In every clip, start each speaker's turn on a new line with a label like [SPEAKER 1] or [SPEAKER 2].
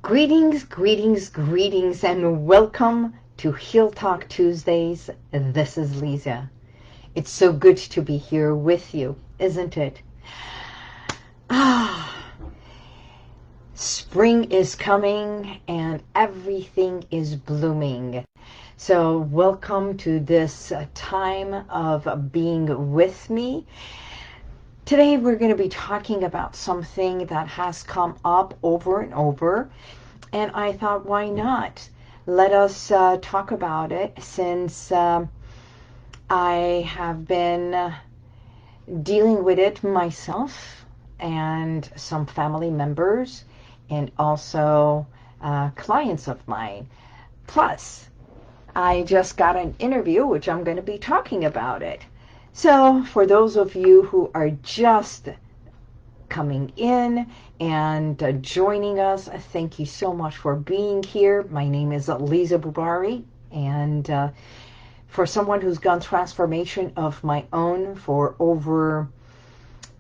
[SPEAKER 1] Greetings, greetings, greetings, and welcome to Heal Talk Tuesdays. This is Liza. It's so good to be here with you, isn't it? Spring is coming and everything is blooming. So welcome to this time of being with me. Today we're going to be talking about something that has come up over and over, and I thought, why not? Let us talk about it, since I have been dealing with it myself and some family members and also clients of mine. Plus, I just got an interview which I'm going to be talking about it. So for those of you who are just coming in and joining us, thank you so much for being here. My name is Liza Boubari, and for someone who's gone transformation of my own for over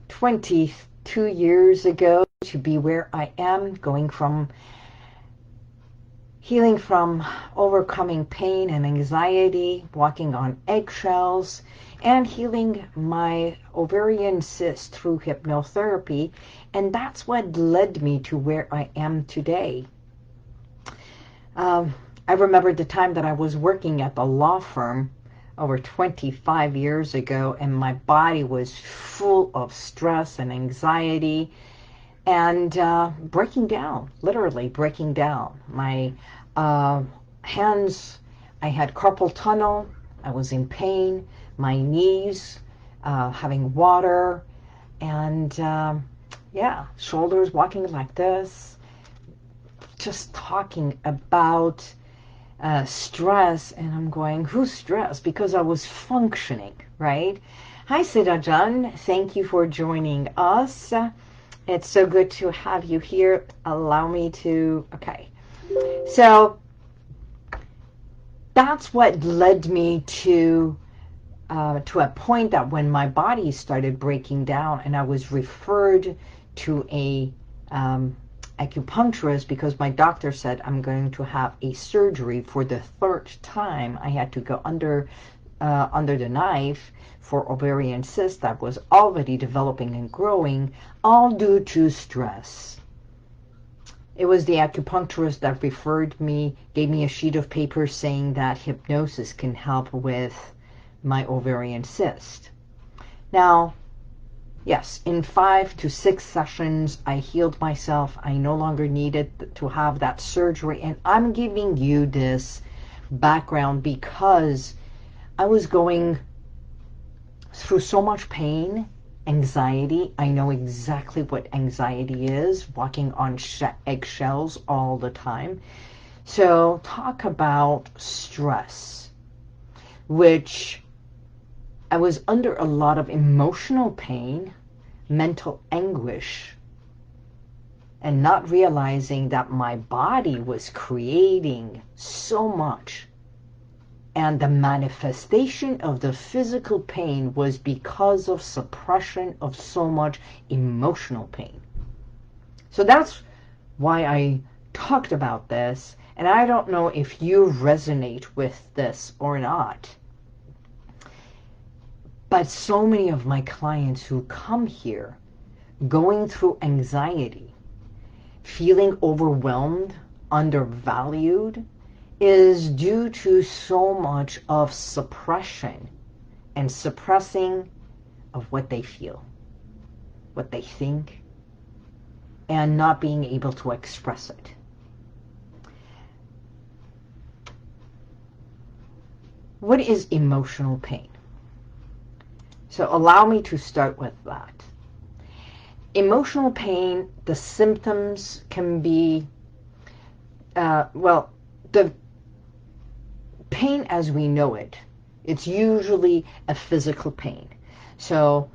[SPEAKER 1] 22 years ago to be where I am, going from healing from overcoming pain and anxiety, walking on eggshells, and healing my ovarian cyst through hypnotherapy. And that's what led me to where I am today. I remember the time that I was working at the law firm over 25 years ago, and my body was full of stress and anxiety and breaking down, literally breaking down. My hands, I had carpal tunnel, I was in pain, my knees, having water, and shoulders walking like this, just talking about stress, and I'm going, who's stressed? Because I was functioning, right? Hi, Sidajan, thank you for joining us. It's so good to have you here. Allow me to, okay. So that's what led me to a point that when my body started breaking down and I was referred to a acupuncturist, because my doctor said I'm going to have a surgery for the third time. I had to go under the knife for ovarian cyst that was already developing and growing, all due to stress. It was the acupuncturist that referred me, gave me a sheet of paper saying that hypnosis can help with my ovarian cyst. Now, yes, in 5 to 6 sessions, I healed myself. I no longer needed to have that surgery. And I'm giving you this background because I was going through so much pain, anxiety. I know exactly what anxiety is, walking on eggshells all the time. So talk about stress, which I was under a lot of emotional pain, mental anguish, and not realizing that my body was creating so much. And the manifestation of the physical pain was because of suppression of so much emotional pain. So that's why I talked about this. And I don't know if you resonate with this or not. But so many of my clients who come here going through anxiety, feeling overwhelmed, undervalued, is due to so much of suppression and suppressing of what they feel, what they think, and not being able to express it. What is emotional pain? So allow me to start with that. Emotional pain, the symptoms can be, the pain as we know it, it's usually a physical pain. So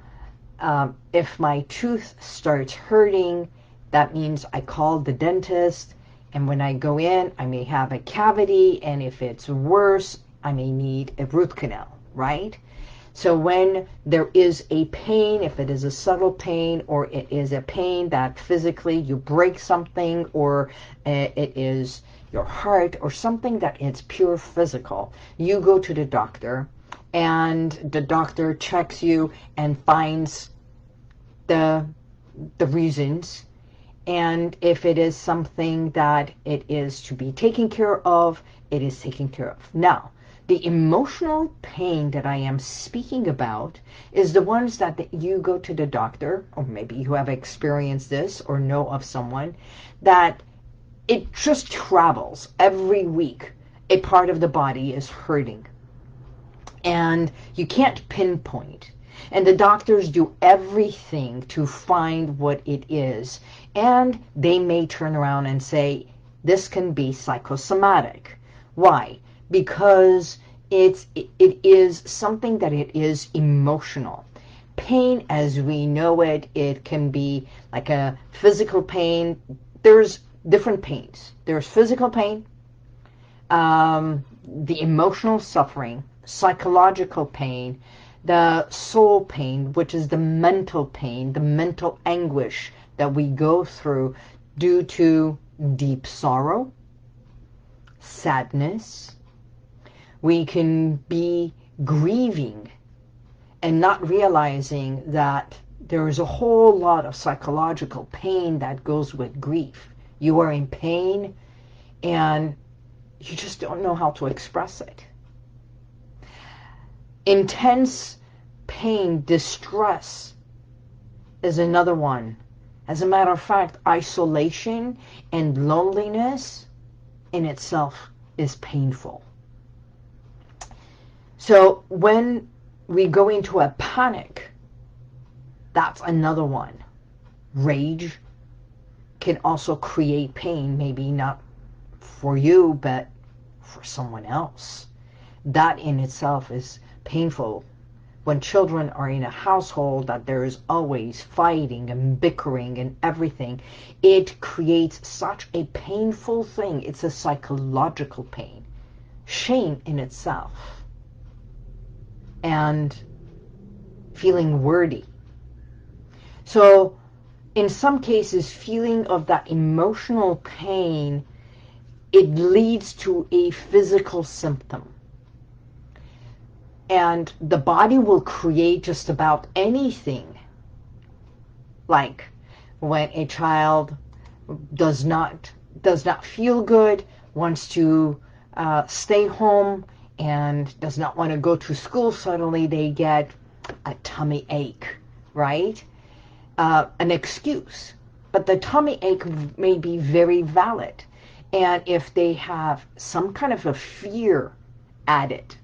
[SPEAKER 1] if my tooth starts hurting, that means I call the dentist, and when I go in, I may have a cavity, and if it's worse, I may need a root canal, right? So when there is a pain, if it is a subtle pain or it is a pain that physically you break something, or it is your heart or something that is pure physical, you go to the doctor and the doctor checks you and finds the reasons. And if it is something that it is to be taken care of, it is taken care of. Now, the emotional pain that I am speaking about is the ones that you go to the doctor, or maybe you have experienced this or know of someone, that it just travels every week. A part of the body is hurting. And you can't pinpoint. And the doctors do everything to find what it is. And they may turn around and say, this can be psychosomatic. Why? Because it is something that it is emotional. Pain, as we know it, it can be like a physical pain. There's different pains. There's physical pain, the emotional suffering, psychological pain, the soul pain, which is the mental pain, the mental anguish that we go through due to deep sorrow, sadness. We can be grieving and not realizing that there is a whole lot of psychological pain that goes with grief. You are in pain and you just don't know how to express it. Intense pain, distress is another one. As a matter of fact, isolation and loneliness in itself is painful. So when we go into a panic, that's another one. Rage can also create pain, maybe not for you, but for someone else. That in itself is painful. When children are in a household that there is always fighting and bickering and everything, it creates such a painful thing. It's a psychological pain. Shame in itself. And feeling worthy. So in some cases, feeling of that emotional pain, it leads to a physical symptom. And the body will create just about anything. Like when a child does not feel good, wants to stay home, and does not want to go to school, suddenly they get a tummy ache, right? An excuse. But the tummy ache may be very valid. And if they have some kind of a fear added,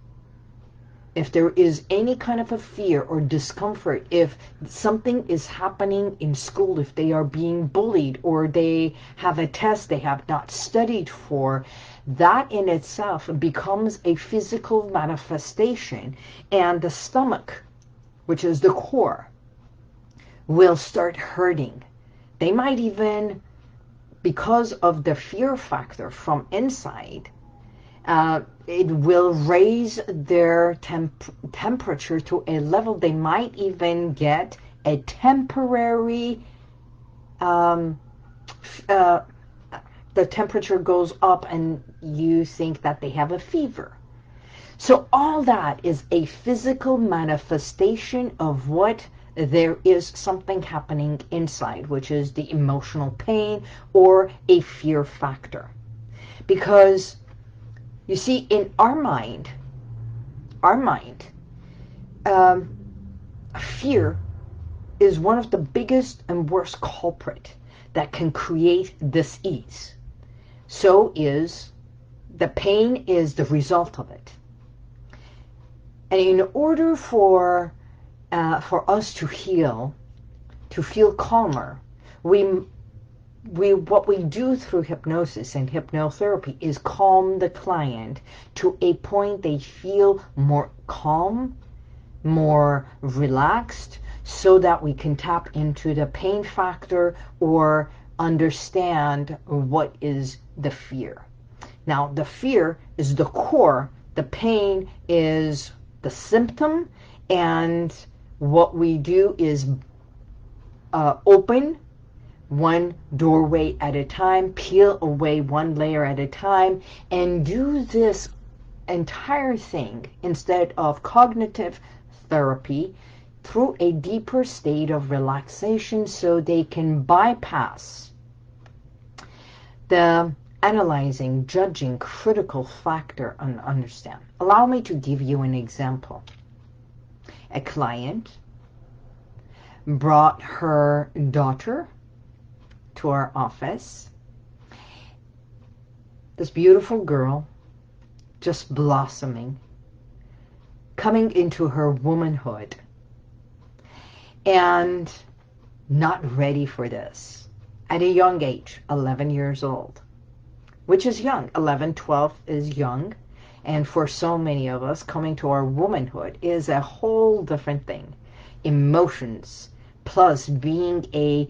[SPEAKER 1] if there is any kind of a fear or discomfort, if something is happening in school, if they are being bullied or they have a test they have not studied for, that in itself becomes a physical manifestation. And the stomach, which is the core, will start hurting. They might even, because of the fear factor from inside, it will raise their temperature to a level they might even get a temporary, the temperature goes up and you think that they have a fever. So all that is a physical manifestation of what there is something happening inside, which is the emotional pain or a fear factor. Because you see, in our mind, fear is one of the biggest and worst culprit that can create dis-ease. So is the pain is the result of it. And in order for us to heal, to feel calmer, what we do through hypnosis and hypnotherapy is calm the client to a point they feel more calm, more relaxed, so that we can tap into the pain factor or understand what is the fear. Now, the fear is the core, the pain is the symptom, And what we do is open one doorway at a time, peel away one layer at a time, and do this entire thing instead of cognitive therapy through a deeper state of relaxation so they can bypass the analyzing, judging, critical factor and understand. Allow me to give you an example. A client brought her daughter to our office. This beautiful girl, just blossoming, coming into her womanhood, and not ready for this. At a young age, 11 years old, which is young. 11, 12 is young. And for so many of us, coming to our womanhood is a whole different thing. Emotions, plus being a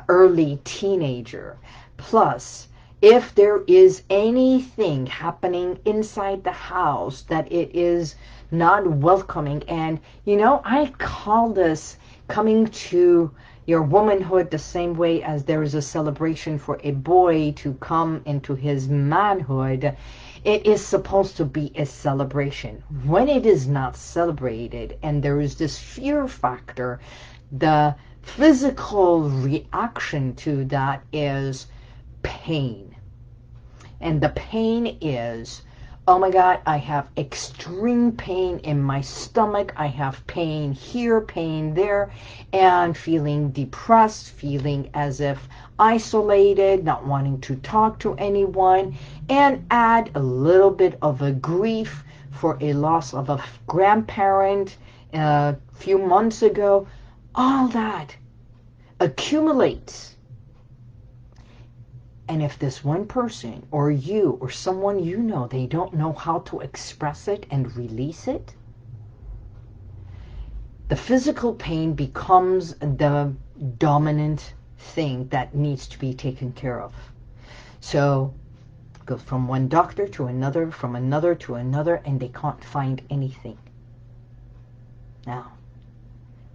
[SPEAKER 1] early teenager, plus if there is anything happening inside the house that it is not welcoming. And you know, I call this coming to your womanhood the same way as there is a celebration for a boy to come into his manhood. It is supposed to be a celebration. When it is not celebrated and there is this fear factor, the physical reaction to that is pain. And the pain is, oh my God, I have extreme pain in my stomach. I have pain here, pain there, and feeling depressed, feeling as if isolated, not wanting to talk to anyone, and add a little bit of a grief for a loss of a grandparent a few months ago. All that accumulates. And if this one person or you or someone you know, they don't know how to express it and release it, the physical pain becomes the dominant thing that needs to be taken care of. So go from one doctor to another, from another to another, and they can't find anything. Now,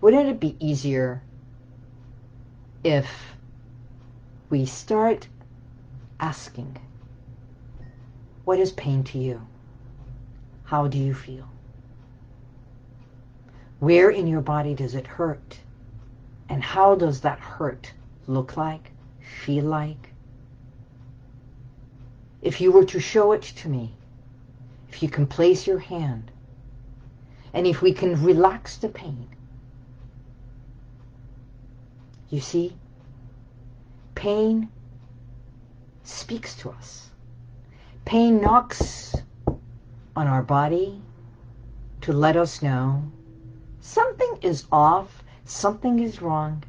[SPEAKER 1] wouldn't it be easier if we start asking, what is pain to you? How do you feel? Where in your body does it hurt? And how does that hurt look like, feel like? If you were to show it to me, if you can place your hand, and if we can relax the pain, you see, pain speaks to us. Pain knocks on our body to let us know something is off, something is wrong,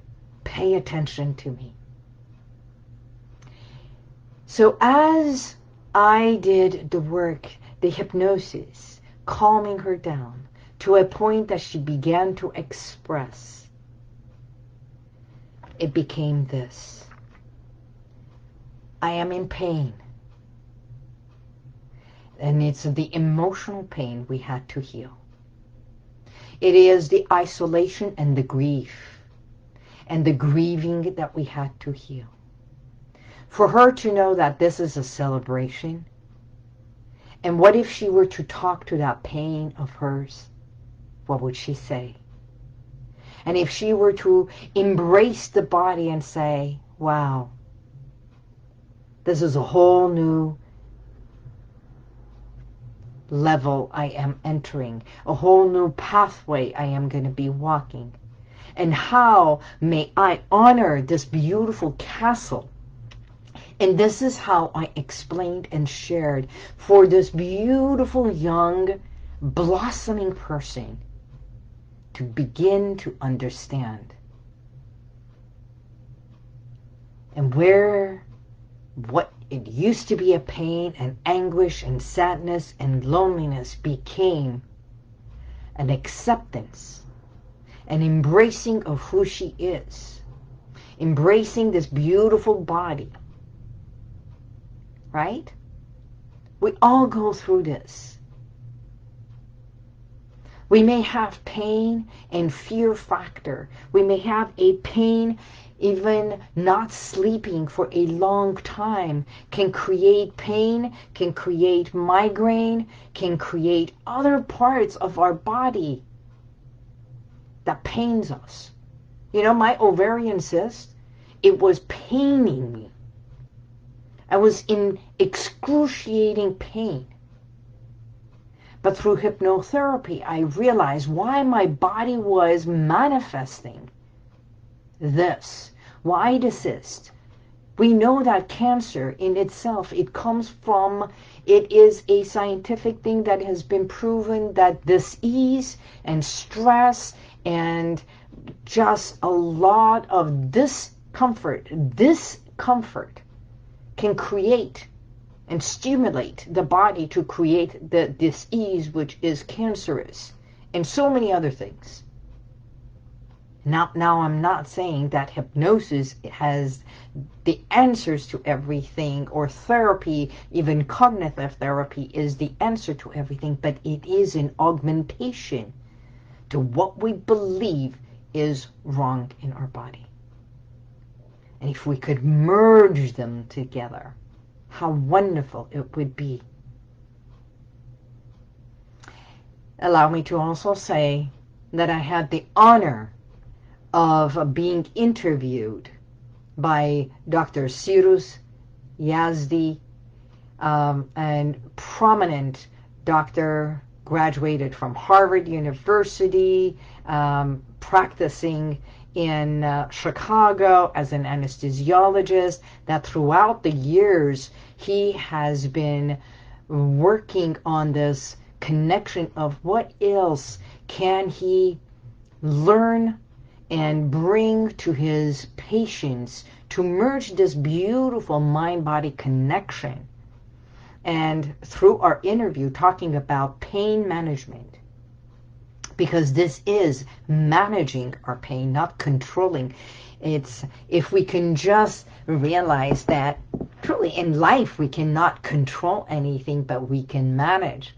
[SPEAKER 1] pay attention to me. So as I did the work, the hypnosis, calming her down to a point that she began to express, it became this. I am in pain. And it's the emotional pain we had to heal. It is the isolation and the grief and the grieving that we had to heal. For her to know that this is a celebration, and what if she were to talk to that pain of hers? What would she say? And if she were to embrace the body and say, wow, this is a whole new level I am entering, a whole new pathway I am going to be walking. And how may I honor this beautiful castle? And this is how I explained and shared for this beautiful young blossoming person to begin to understand. And what it used to be a pain and anguish and sadness and loneliness became an acceptance, an embracing of who she is, embracing this beautiful body, right? We all go through this. We may have pain and fear factor. We may have a pain, even not sleeping for a long time can create pain, can create migraine, can create other parts of our body that pains us. You know, my ovarian cyst, it was paining me. I was in excruciating pain. But through hypnotherapy, I realized why my body was manifesting this. Why the cyst? We know that cancer in itself, it is a scientific thing that has been proven that disease and stress and just a lot of discomfort can create and stimulate the body to create the disease which is cancerous and so many other things. Now I'm not saying that hypnosis has the answers to everything, or therapy, even cognitive therapy, is the answer to everything, but it is an augmentation to what we believe is wrong in our body. And if we could merge them together, how wonderful it would be. Allow me to also say that I had the honor of being interviewed by Dr. Cyrus Yazdi, and prominent doctor, graduated from Harvard University, practicing in Chicago as an anesthesiologist, that throughout the years he has been working on this connection of what else can he learn and bring to his patients to merge this beautiful mind-body connection. And through our interview, talking about pain management, because this is managing our pain, not controlling. It's if we can just realize that truly in life we cannot control anything, but we can manage.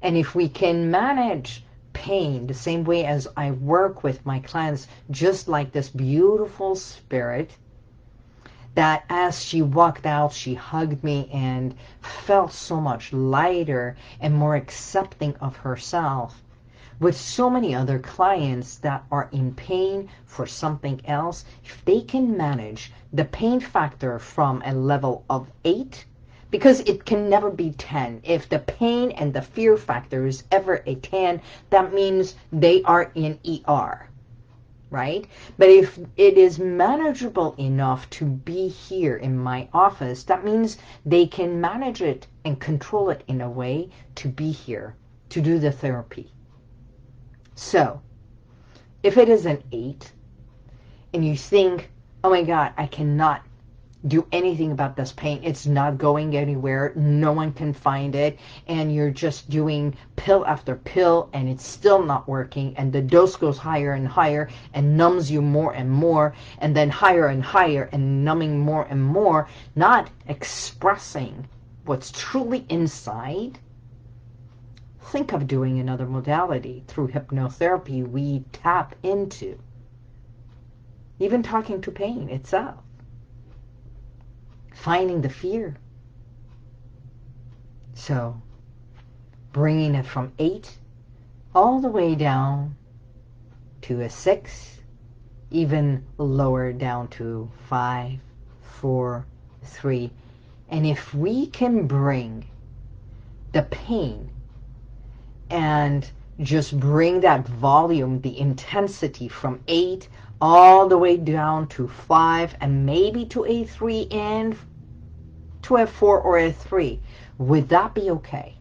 [SPEAKER 1] And if we can manage pain the same way as I work with my clients, just like this beautiful spirit that as she walked out, she hugged me and felt so much lighter and more accepting of herself. With so many other clients that are in pain for something else, if they can manage the pain factor from a level of 8, because it can never be 10. If the pain and the fear factor is ever a 10, that means they are in ER, right? But if it is manageable enough to be here in my office, that means they can manage it and control it in a way to be here, to do the therapy. So, if it is an 8, and you think, oh my God, I cannot do anything about this pain, it's not going anywhere, no one can find it, and you're just doing pill after pill, and it's still not working, and the dose goes higher and higher, and numbs you more and more, and then higher and higher, and numbing more and more, not expressing what's truly inside, think of doing another modality. Through hypnotherapy, we tap into even talking to pain itself, finding the fear. So, bringing it from 8 all the way down to a 6, even lower down to 5, 4, 3. And if we can bring the pain and just bring that volume, the intensity from 8 all the way down to 5 and maybe to a 3 and to a 4 or a 3, would that be okay?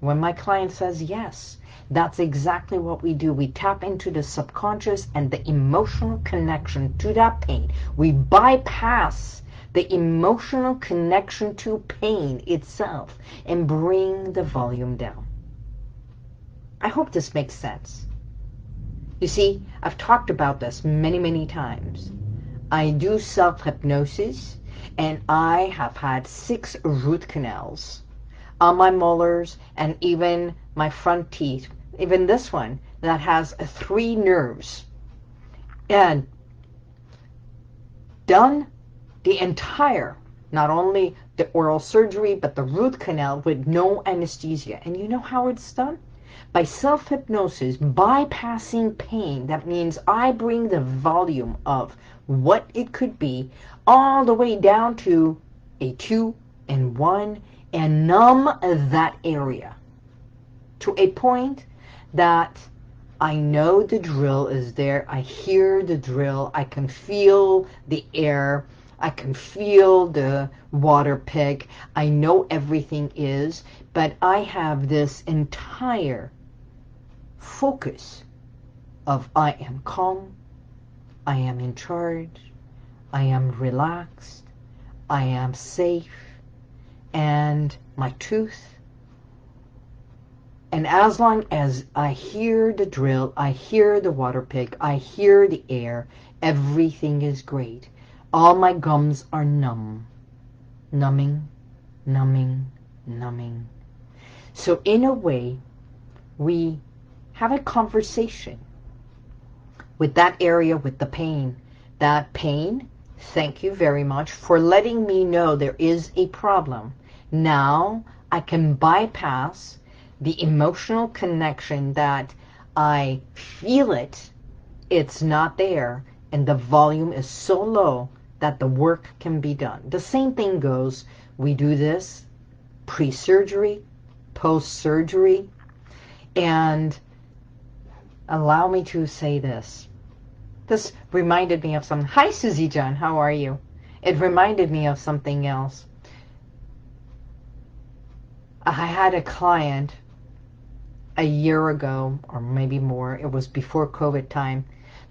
[SPEAKER 1] When my client says yes, that's exactly what we do. We tap into the subconscious and the emotional connection to that pain. We bypass the emotional connection to pain itself and bring the volume down. I hope this makes sense. You see, I've talked about this many, many times. I do self-hypnosis, and I have had 6 root canals on my molars and even my front teeth. even this one that has 3 nerves, and done the entire, not only the oral surgery, but the root canal with no anesthesia. And you know how it's done? By self-hypnosis, bypassing pain. That means I bring the volume of what it could be all the way down to a 2 and 1 and numb that area to a point that I know the drill is there. I hear the drill. I can feel the air. I can feel the water pick. I know everything is, but I have this entire focus of I am calm, I am in charge, I am relaxed, I am safe, and my tooth. And as long as I hear the drill, I hear the water pick, I hear the air, everything is great. All my gums are numb. Numbing, numbing, numbing. So in a way, we have a conversation with that area, with the pain. That pain, thank you very much for letting me know there is a problem. Now I can bypass the emotional connection that I feel it, it's not there, and the volume is so low that the work can be done. The same thing goes, we do this pre-surgery, post-surgery, and allow me to say this. This reminded me of something. Hi, Susie John, how are you? It reminded me of something else. I had a client a year ago, or maybe more, it was before COVID time,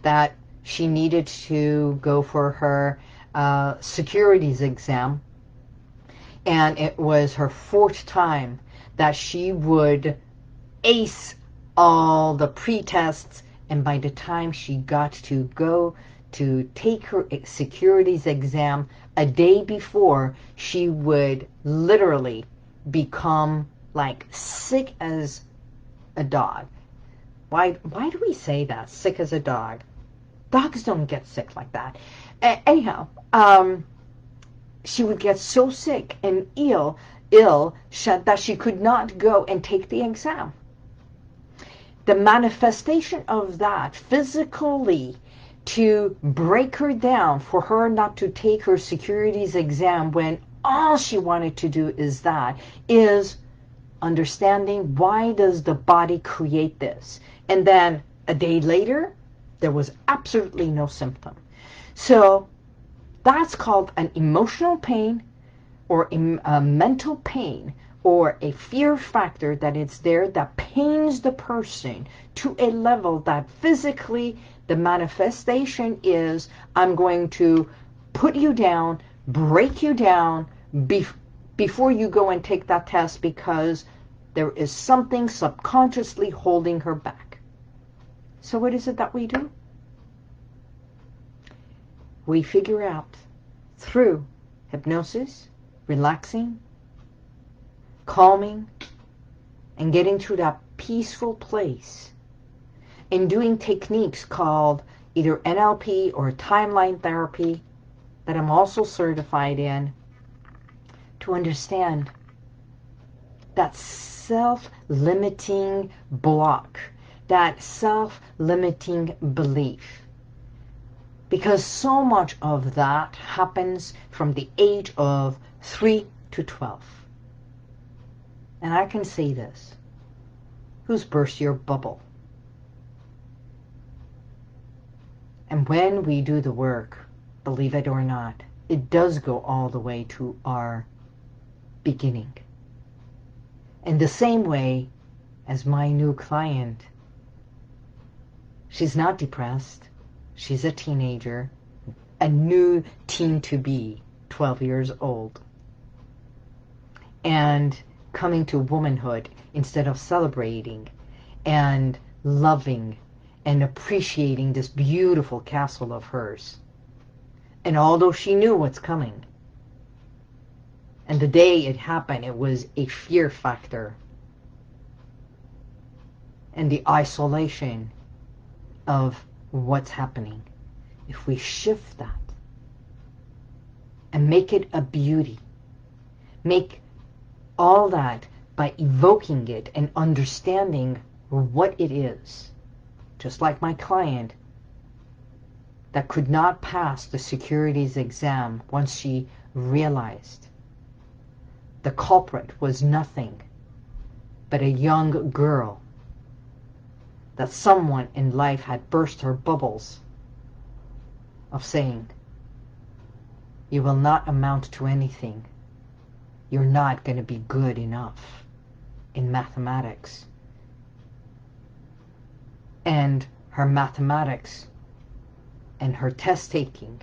[SPEAKER 1] that she needed to go for her securities exam. And it was her 4th time that she would ace all the pre-tests, and by the time she got to go to take her securities exam a day before, she would literally become like sick as a dog. Why do we say that? Sick as a dog. Dogs don't get sick like that. Anyhow, she would get so sick and ill that she could not go and take the exam. The manifestation of that physically to break her down for her not to take her securities exam when all she wanted to do is understanding why does the body create this. And then a day later, there was absolutely no symptom. So that's called an emotional pain or a mental pain or a fear factor that it's there that pains the person to a level that physically the manifestation is I'm going to put you down, break you down before you go and take that test because there is something subconsciously holding her back. So what is it that we do? We figure out through hypnosis, relaxing, calming, and getting to that peaceful place, and doing techniques called either NLP or timeline therapy that I'm also certified in, to understand that self-limiting block, that self-limiting belief. Because so much of that happens from the age of 3 to 12. And I can say this. Who's burst your bubble? And when we do the work, believe it or not, it does go all the way to our beginning. In the same way as my new client, she's not depressed. She's a teenager, a new teen to be, 12 years old. And coming to womanhood instead of celebrating and loving and appreciating this beautiful castle of hers. And although she knew what's coming, and the day it happened, it was a fear factor. and the isolation of what's happening. If we shift that and make it a beauty, make all that by evoking it and understanding what it is. Just like my client that could not pass the securities exam once she realized the culprit was nothing but a young girl, that someone in life had burst her bubbles of saying, you will not amount to anything. You're not going to be good enough in mathematics. And her mathematics and her test taking,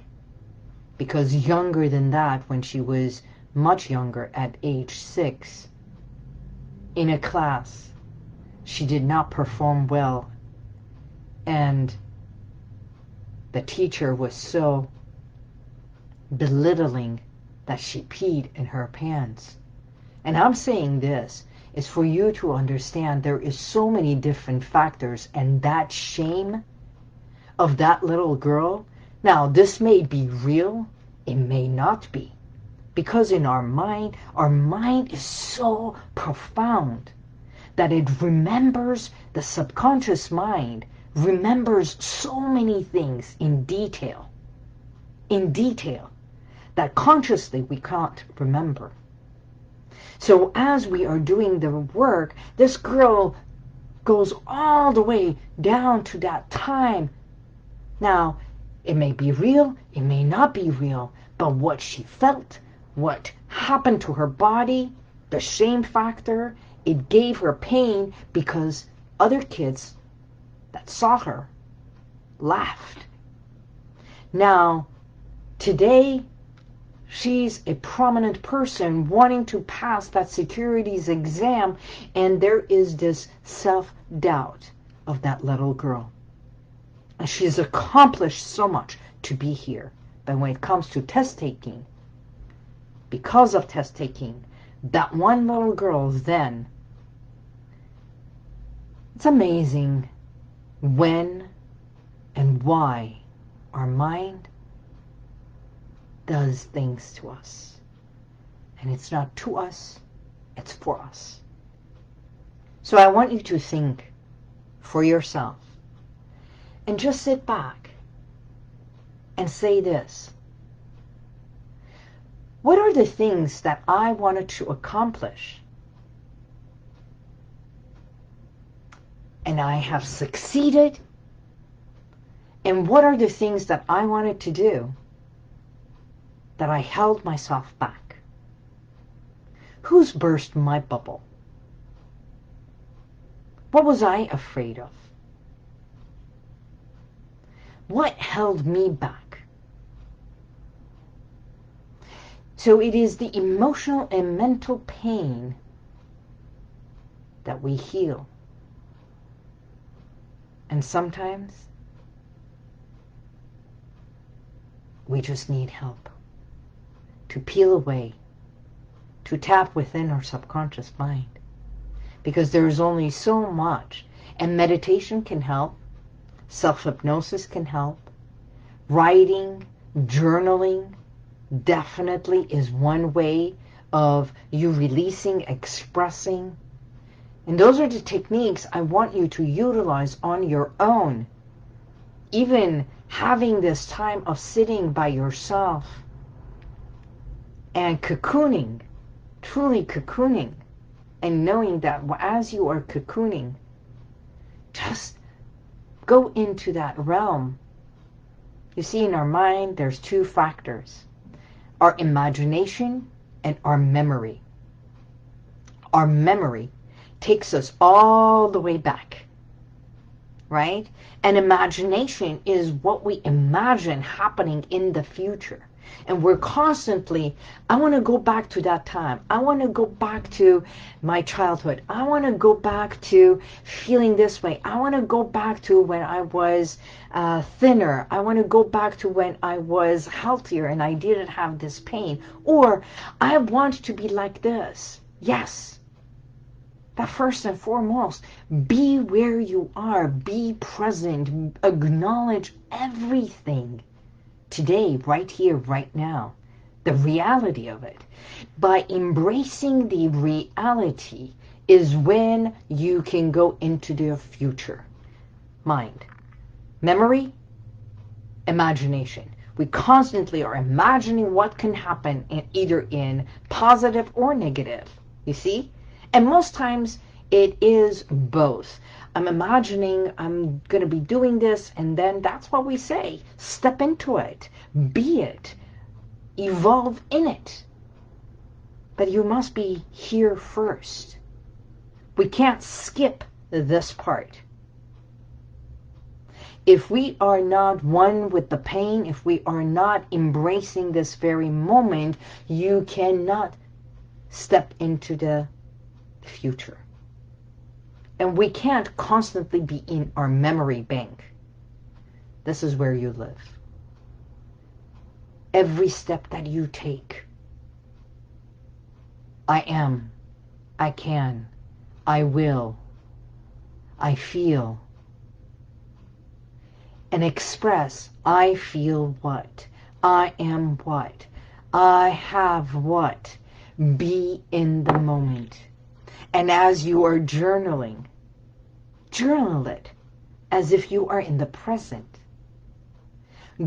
[SPEAKER 1] because younger than that, when she was much younger, at age 6, in a class, she did not perform well, and the teacher was so belittling that she peed in her pants. And I'm saying this is for you to understand there is so many different factors, and that shame of that little girl, now this may be real, it may not be, because in our mind is so profound that it remembers, the subconscious mind remembers so many things in detail, that consciously we can't remember. So as we are doing the work, this girl goes all the way down to that time. Now, it may be real, it may not be real, but what she felt, what happened to her body, the shame factor, it gave her pain because other kids that saw her laughed. Now, today, she's a prominent person wanting to pass that securities exam, and there is this self-doubt of that little girl. And she's accomplished so much to be here. But when it comes to test taking, because of test taking, that one little girl then, it's amazing when and why our mind does things to us. And it's not to us, it's for us. So I want you to think for yourself and just sit back and say this. What are the things that I wanted to accomplish and I have succeeded? And what are the things that I wanted to do that I held myself back? Who's burst my bubble? What was I afraid of? What held me back? So it is the emotional and mental pain that we heal. And sometimes we just need help to peel away, to tap within our subconscious mind. Because there is only so much. And meditation can help. Self-hypnosis can help. Writing, journaling definitely is one way of you releasing, expressing. And those are the techniques I want you to utilize on your own. Even having this time of sitting by yourself and cocooning, truly cocooning, and knowing that as you are cocooning, just go into that realm. You see, in our mind, there's two factors. Our imagination and our memory. Our memory takes us all the way back, right? And imagination is what we imagine happening in the future. And we're constantly, I want to go back to that time. I want to go back to my childhood. I want to go back to feeling this way. I want to go back to when I was thinner. I want to go back to when I was healthier and I didn't have this pain. Or I want to be like this. Yes. But first and foremost, be where you are. Be present. Acknowledge everything today, right here, right now. The reality of it. By embracing the reality is when you can go into the future. Mind. Memory, imagination. We constantly are imagining what can happen either in positive or negative. You see? And most times it is both. I'm imagining I'm going to be doing this, and then that's what we say. Step into it. Be it. Evolve in it. But you must be here first. We can't skip this part. If we are not one with the pain, if we are not embracing this very moment, you cannot step into the future. And we can't constantly be in our memory bank. This is where you live. Every step that you take, I am, I can, I will, I feel, and express, I feel what, I am what, I have what. Be in the moment. And as you are journaling, journal it as if you are in the present.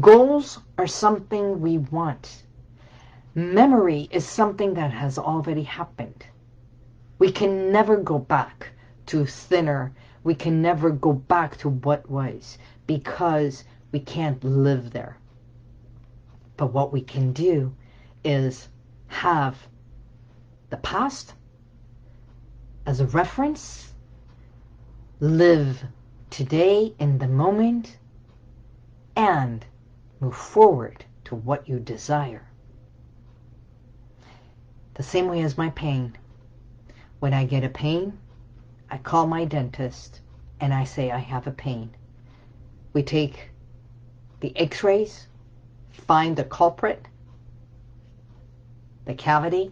[SPEAKER 1] Goals are something we want. Memory is something that has already happened. We can never go back to thinner. We can never go back to what was, because we can't live there. But what we can do is have the past as a reference, live today in the moment, and move forward to what you desire. The same way as my pain. When I get a pain, I call my dentist and I say I have a pain. We take the x-rays, find the culprit, the cavity.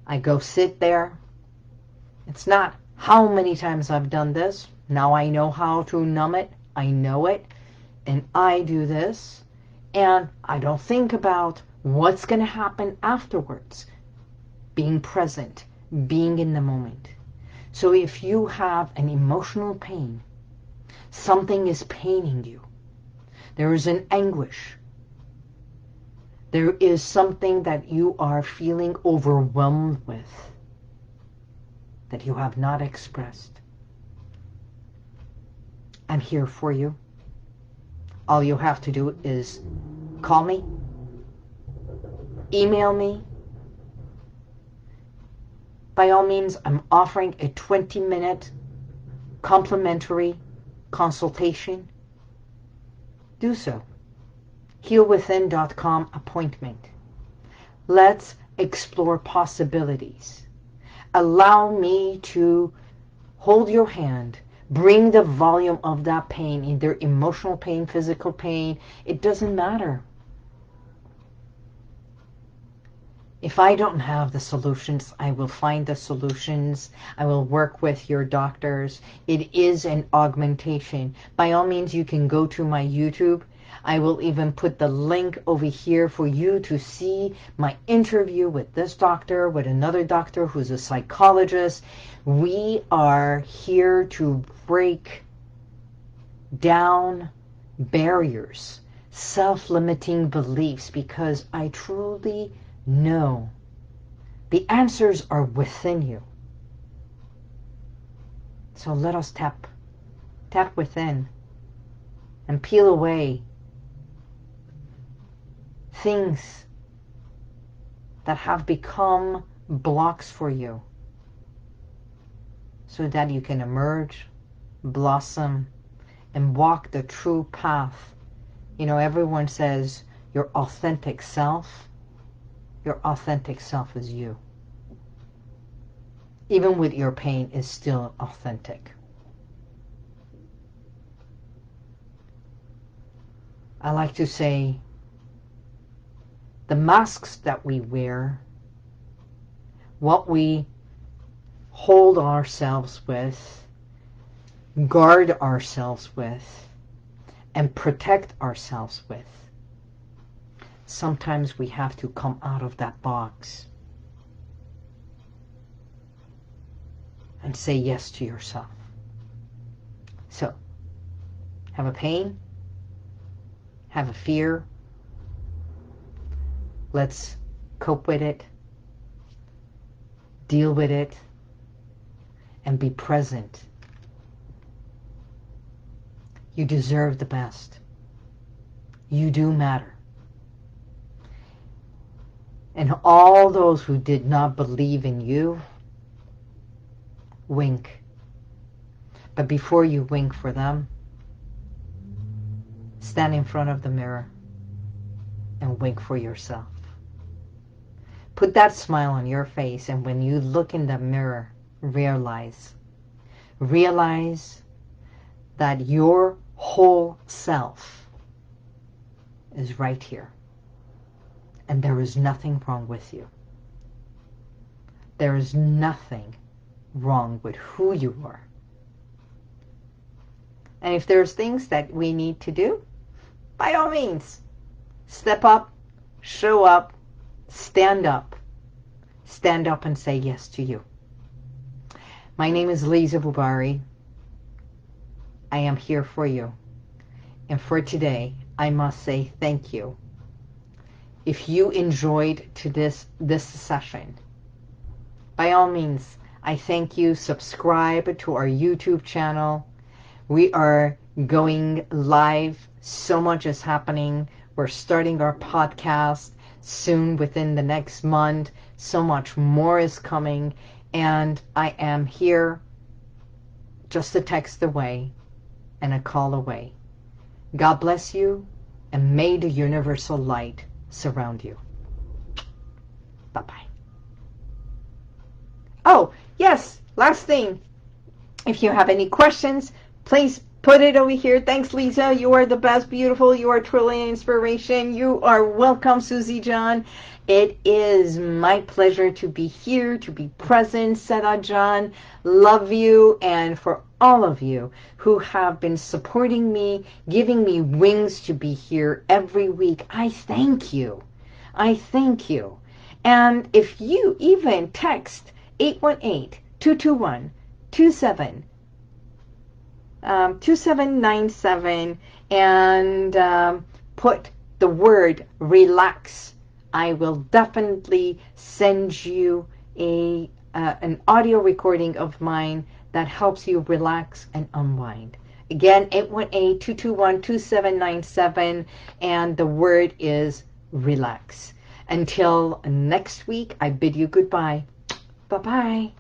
[SPEAKER 1] I go sit there. It's not how many times I've done this. Now I know how to numb it. I know it. And I do this. And I don't think about what's going to happen afterwards. Being present. Being in the moment. So if you have an emotional pain, something is paining you. There is an anguish. There is something that you are feeling overwhelmed with that you have not expressed. I'm here for you. All you have to do is call me, email me. By all means, I'm offering a 20-minute complimentary consultation. Do so. HealWithin.com appointment. Let's explore possibilities. Allow me to hold your hand. Bring the volume of that pain, either emotional pain, physical pain. It doesn't matter. If I don't have the solutions, I will find the solutions. I will work with your doctors. It is an augmentation. By all means, you can go to my YouTube. I will even put the link over here for you to see my interview with this doctor, with another doctor who's a psychologist. We are here to break down barriers, self-limiting beliefs, because I truly know the answers are within you. So let us tap within and peel away things that have become blocks for you, so that you can emerge, blossom, and walk the true path. You know, everyone says your authentic self. Your authentic self is you. Even with your pain, is still authentic. I like to say, the masks that we wear, what we hold ourselves with, guard ourselves with, and protect ourselves with. Sometimes we have to come out of that box and say yes to yourself. So, have a pain, have a fear, let's cope with it, deal with it, and be present. You deserve the best. You do matter. And all those who did not believe in you, wink. But before you wink for them, stand in front of the mirror and wink for yourself. Put that smile on your face, and when you look in the mirror, realize that your whole self is right here. And there is nothing wrong with you. There is nothing wrong with who you are. And if there's things that we need to do, by all means, step up, show up, stand up. Stand up and say yes to you. My name is Liza Boubari. I am here for you. And for today, I must say thank you. If you enjoyed this session, by all means, I thank you. Subscribe to our YouTube channel. We are going live. So much is happening. We're starting our podcast soon, within the next month. So much more is coming. And I am here just a text away and a call away. God bless you, and may the universal light surround you. Bye-bye. Oh, yes, last thing. If you have any questions, please put it over here. Thanks, Liza. You are the best, beautiful. You are truly an inspiration. You are welcome, Susie John. It is my pleasure to be here, to be present. Seda John, love you. And for all of you who have been supporting me, giving me wings to be here every week, I thank you. I thank you. And if you even text 818-221-2797 and put the word relax, I will definitely send you an audio recording of mine that helps you relax and unwind. Again, 818-221-2797, and the word is relax. Until next week, I bid you goodbye. Bye-bye.